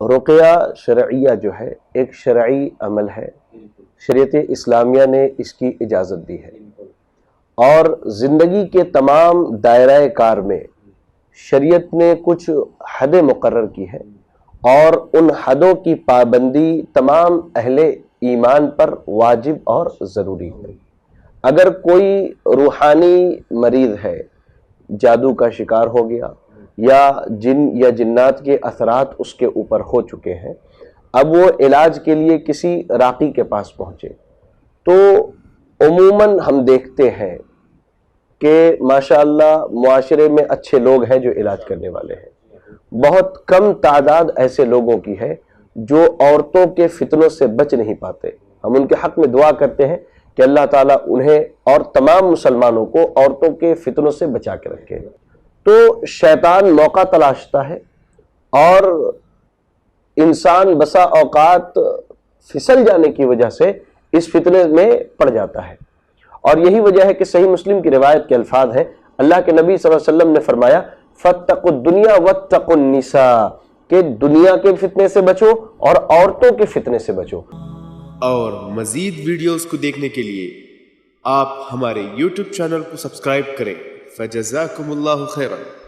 رقیہ شرعیہ جو ہے ایک شرعی عمل ہے، شریعت اسلامیہ نے اس کی اجازت دی ہے، اور زندگی کے تمام دائرہ کار میں شریعت نے کچھ حدیں مقرر کی ہیں، اور ان حدوں کی پابندی تمام اہل ایمان پر واجب اور ضروری ہے۔ اگر کوئی روحانی مریض ہے، جادو کا شکار ہو گیا، یا جن یا جنات کے اثرات اس کے اوپر ہو چکے ہیں، اب وہ علاج کے لیے کسی راقی کے پاس پہنچے، تو عموماً ہم دیکھتے ہیں کہ ماشاءاللہ معاشرے میں اچھے لوگ ہیں جو علاج کرنے والے ہیں، بہت کم تعداد ایسے لوگوں کی ہے جو عورتوں کے فتنوں سے بچ نہیں پاتے۔ ہم ان کے حق میں دعا کرتے ہیں کہ اللہ تعالیٰ انہیں اور تمام مسلمانوں کو عورتوں کے فتنوں سے بچا کے رکھے۔ تو شیطان موقع تلاشتا ہے، اور انسان بسا اوقات پھسل جانے کی وجہ سے اس فتنے میں پڑ جاتا ہے، اور یہی وجہ ہے کہ صحیح مسلم کی روایت کے الفاظ ہیں، اللہ کے نبی صلی اللہ علیہ وسلم نے فرمایا فَاتَّقُوا الدُّنْيَا وَاتَّقُوا النِّسَاءَ، کہ دنیا کے فتنے سے بچو اور عورتوں کے فتنے سے بچو۔ اور مزید ویڈیوز کو دیکھنے کے لیے آپ ہمارے YouTube چینل کو سبسکرائب کریں۔ فَجَزَاكُمُ اللَّهُ خَيْرًا۔